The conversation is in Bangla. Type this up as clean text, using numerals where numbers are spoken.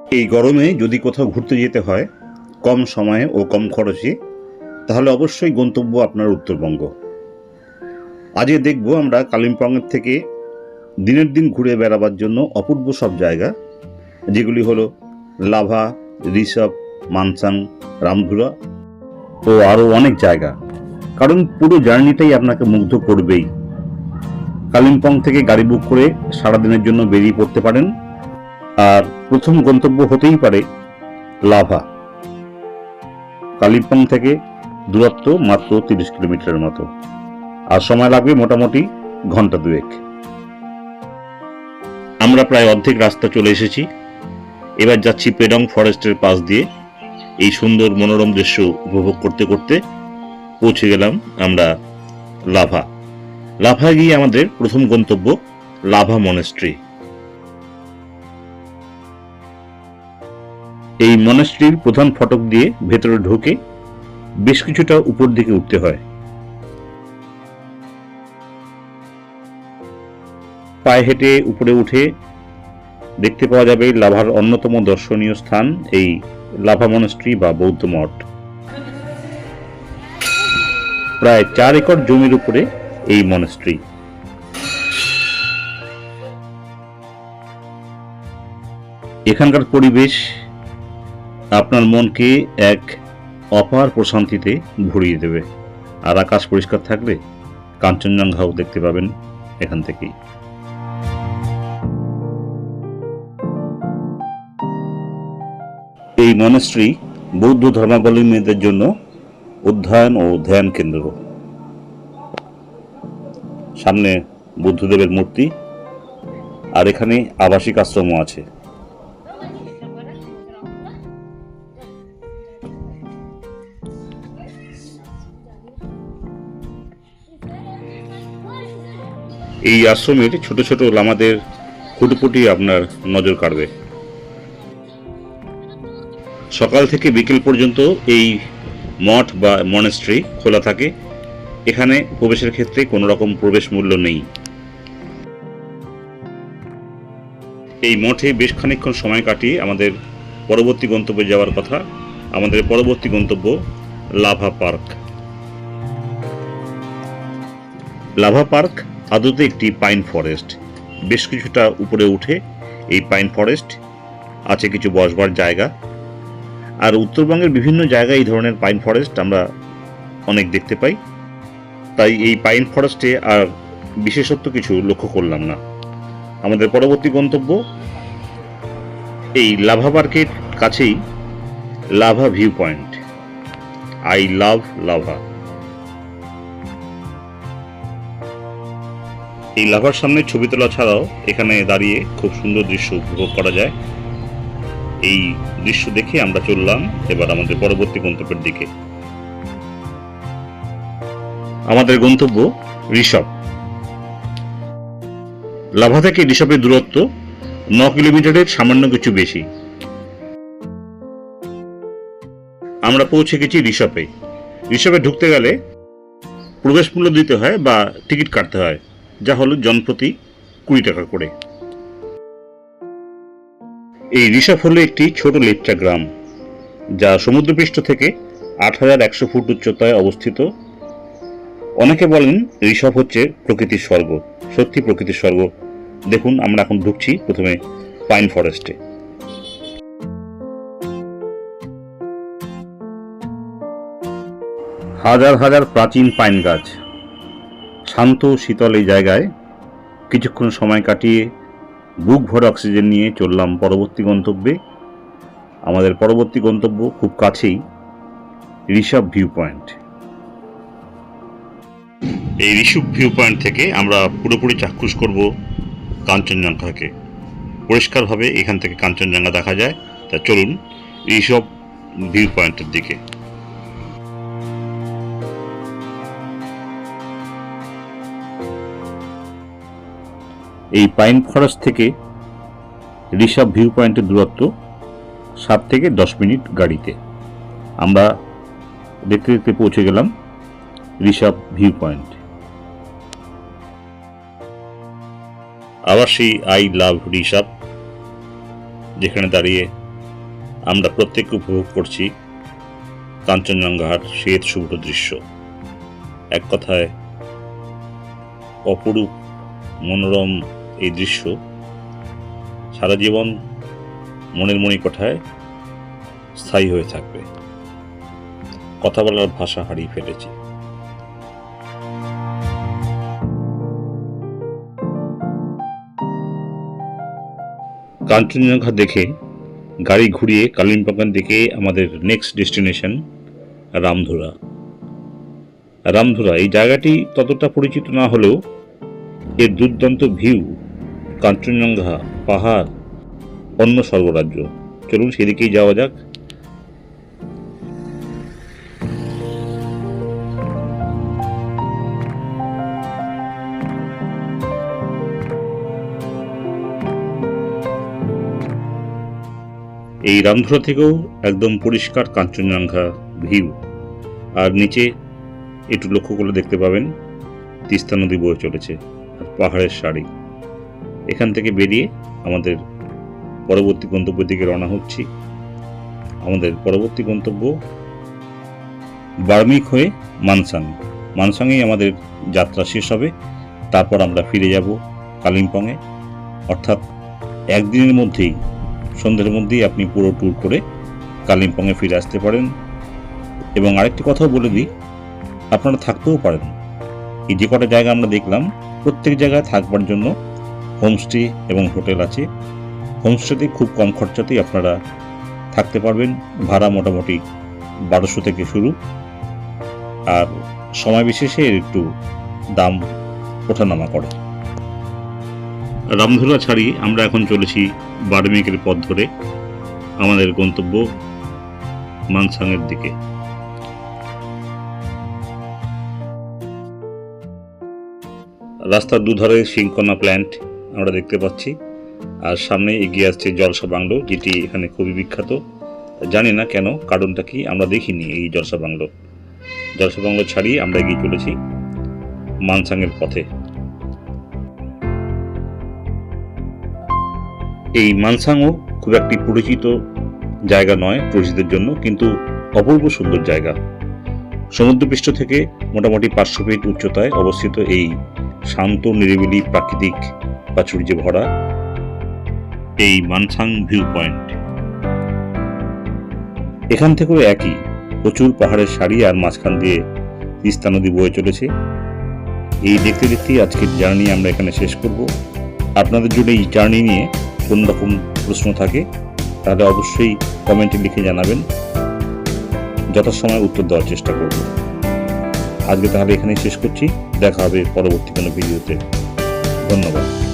এই গরমে যদি কোথাও ঘুরতে যেতে হয় কম সময়ে ও কম খরচে, তাহলে অবশ্যই গন্তব্য আপনার উত্তরবঙ্গ। আজকে দেখব আমরা কালিম্পংয়ের থেকে দিনের দিন ঘুরে বেড়াবার জন্য অপূর্ব সব জায়গা, যেগুলি হলো লাভা, ঋষভ, মানসাং, রামধুরা ও আরও অনেক জায়গা। কারণ পুরো জার্নিটাই আপনাকে মুগ্ধ করবেই। কালিম্পং থেকে গাড়ি বুক করে সারাদিনের জন্য বেরিয়ে পড়তে পারেন। আর প্রথম গন্তব্য হতেই পারে লাভা। কালিম্পং থেকে দূরত্ব মাত্র 30 কিলোমিটারের মতো, আর সময় লাগবে মোটামুটি ঘন্টা দুয়েক। আমরা প্রায় অর্ধেক রাস্তা চলে এসেছি। এবার যাচ্ছি পেডং ফরেস্টের পাশ দিয়ে। এই সুন্দর মনোরম দৃশ্য উপভোগ করতে করতে পৌঁছে গেলাম আমরা লাভা। লাভা গিয়ে আমাদের প্রথম গন্তব্য লাভা মনেস্ট্রি। এই মনেস্ট্রির প্রধান ফটক দিয়ে ভেতরে ঢুকে বেশ কিছুটা উপর দিকে উঠতে হয়। পায়ে হেঁটে উপরে উঠে দেখতে পাওয়া যাবে লাভার অন্যতম দর্শনীয় স্থান এই লাভা মনেস্ট্রি বা বৌদ্ধ মঠ। প্রায় 4 একর জমির উপরে এই মনেস্ট্রি। এখানকার পরিবেশ আপনার মনকে এক অপার প্রশান্তিতে ভরিয়ে দেবে। আর আকাশ পরিষ্কার থাকলে কাঞ্চনজঙ্ঘাও দেখতে পাবেন এখান থেকেই। এই মনেস্ট্রি বৌদ্ধ ধর্মাবলম্বীদের জন্য অধ্যয়ন ও ধ্যান কেন্দ্র। সামনে বুদ্ধদেবের মূর্তি, আর এখানে আবাসিক আশ্রমও আছে। এই আশ্রমের ছোট ছোট লামাদের খুঁটিপুটি আপনার নজর কাড়বে। সকাল থেকে বিকেল পর্যন্ত এই মঠ বা মনেস্ট্রি খোলা থাকে। এখানে প্রবেশের ক্ষেত্রে কোনো রকম প্রবেশ মূল্য নেই। এই মঠে বেশ খানিকক্ষণ সময় কাটিয়ে আমাদের পরবর্তী গন্তব্যে যাওয়ার কথা। আমাদের পরবর্তী গন্তব্য লাভা পার্ক। লাভা পার্ক আদতে একটি পাইন ফরেস্ট। বেশ কিছুটা উপরে উঠে এই পাইন ফরেস্ট আছে, কিছু বসবার জায়গা। আর উত্তরবঙ্গের বিভিন্ন জায়গায় এই ধরনের পাইন ফরেস্ট আমরা অনেক দেখতে পাই। তাই এই পাইন ফরেস্টে আর বিশেষত্ব কিছু লক্ষ্য করলাম না। আমাদের পরবর্তী গন্তব্য এই লাভা পার্কের কাছেই lava view point. I love lava. এই লাভার সামনে ছবি তোলা ছাড়াও এখানে দাঁড়িয়ে খুব সুন্দর দৃশ্য উপভোগ করা যায়। এই দৃশ্য দেখে আমরা চললাম এবার আমাদের পরবর্তী গন্তব্যের দিকে। আমাদের গন্তব্য ঋষভ। লাভা থেকে ঋষভের দূরত্ব 9 কিলোমিটারের সামান্য কিছু বেশি। আমরা পৌঁছে গেছি ঋষভে। ঋষভে ঢুকতে গেলে প্রবেশ মূল্য দিতে হয় বা টিকিট কাটতে হয়, যা হলো জনপ্রতি 20 টাকা করে। এই ঋষভ হলো একটি ছোট লেপচা গ্রাম, যা সমুদ্রপৃষ্ঠ থেকে 8100 ফুট উচ্চতায় অবস্থিত। অনেকে বলেন ঋষভ হচ্ছে প্রকৃতির স্বর্গ। সত্যি প্রকৃতির স্বর্গ। দেখুন, আমরা এখন ঢুকছি প্রথমে পাইন ফরেস্টে। হাজার হাজার প্রাচীন পাইন গাছ। শান্ত শীতল এই জায়গায় কিছুক্ষণ সময় কাটিয়ে বুক ভরে অক্সিজেন নিয়ে চললাম পরবর্তী গন্তব্যে। আমাদের পরবর্তী গন্তব্য খুব কাছেই ঋষভ ভিউ পয়েন্ট। এই ঋষভ ভিউ পয়েন্ট থেকে আমরা পুরোপুরি চাক্ষুষ করব কাঞ্চনজঙ্ঘাকে। পরিষ্কারভাবে এখান থেকে কাঞ্চনজঙ্ঘা দেখা যায়। তা চলুন ঋষভ ভিউ পয়েন্টের দিকে। এই পাইন ফরেস্ট থেকে ঋষভ ভিউ পয়েন্টের দূরত্ব 7 থেকে 10 মিনিট গাড়িতে। আমরা দেখতে দেখতে পৌঁছে গেলাম ঋষভ ভিউ পয়েন্ট। আবার সেই আই লাভ ঋষভ, যেখানে দাঁড়িয়ে আমরা প্রত্যেকে উপভোগ করছি কাঞ্চনজঙ্ঘার শ্বেত শুভ্র দৃশ্য। এক কথায় অপরূপ মনোরম এই দৃশ্য সারা জীবন মনের মণিকোঠায় স্থায়ী হয়ে থাকবে। কথা বলার ভাষা হারিয়ে ফেলেছি। কাঞ্চনজঙ্ঘা দেখে গাড়ি ঘুরিয়ে কালিম্পংয়ের দিকে আমাদের নেক্সট ডেস্টিনেশন রামধুরা। রামধুরা এই জায়গাটি ততটা পরিচিত না হলেও এর দুর্দান্ত ভিউ, কাঞ্চনজঙ্ঘা, পাহাড় অন্য স্বর্গরাজ্য। চলুন সেদিকেই যাওয়া যাক। এই রামধুরা থেকেও একদম পরিষ্কার কাঞ্চনজঙ্ঘা ভিউ, আর নিচে একটু লক্ষ্য করলে দেখতে পাবেন তিস্তা নদী বয়ে চলেছে আর পাহাড়ের সারি। এখান থেকে বেরিয়ে আমাদের পরবর্তী গন্তব্যের দিকে রওনা হচ্ছি। আমাদের পরবর্তী গন্তব্য বার্মিক হয়ে মানসাং। মানসাংয়েই আমাদের যাত্রা শেষ হবে। তারপর আমরা ফিরে যাব কালিম্পংয়ে। অর্থাৎ একদিনের মধ্যেই, সন্ধ্যের মধ্যেই আপনি পুরো ট্যুর করে কালিম্পংয়ে ফিরে আসতে পারেন। এবং আরেকটি কথাও বলে দিই, আপনারা থাকতেও পারেন। এই যে কটা জায়গা আমরা দেখলাম, প্রত্যেক জায়গায় থাকবার জন্য হোমস্টে এবং হোটেল আছে। হোমস্টেতে খুব কম খরচাতেই আপনারা থাকতে পারবেন। ভাড়া মোটামুটি 1200 থেকে শুরু, আর সময় বিশেষে একটু দাম ওঠানামা করে। রামধুরা ছাড়িয়ে আমরা এখন চলেছি বার্মিকের পথ ধরে আমাদের গন্তব্য মানসাংয়ের দিকে। রাস্তার দুধারে সিংকোনা প্ল্যান্ট আমরা দেখতে পাচ্ছি, আর সামনে এগিয়ে আসছে জলসা বাংলো, যেটি এখানে খুবই বিখ্যাত। জানি না কেন, কারণটা কি আমরা দেখিনি এই জলসা বাংলো। জলসা বাংলো ছাড়িয়ে আমরা এগিয়ে চলেছি মানসাংয়ের পথে। এই মানসাংও খুব একটি পরিচিত জায়গা নয় টুরিস্টদের জন্য, কিন্তু অপূর্ব সুন্দর জায়গা। সমুদ্রপৃষ্ঠ থেকে মোটামুটি 500 ফিট উচ্চতায় অবস্থিত এই শান্ত নিরিবিলি প্রাকৃতিক প্রাচুর্যে ভরা এই মানসাং ভিউ পয়েন্ট। এখান থেকেও একই, প্রচুর পাহাড়ের সারি আর মাঝখান দিয়ে তিস্তা নদী বয়ে চলেছে। এই দেখতে দেখতেই আজকের জার্নি আমরা এখানে শেষ করব। আপনাদের যদি এই জার্নি নিয়ে কোন রকম প্রশ্ন থাকে তাহলে অবশ্যই কমেন্টে লিখে জানাবেন, যথাসময়ে উত্তর দেওয়ার চেষ্টা করব। আজকে তাহলে এখানেই শেষ করছি। দেখা হবে পরবর্তী কোনো ভিডিওতে। ধন্যবাদ।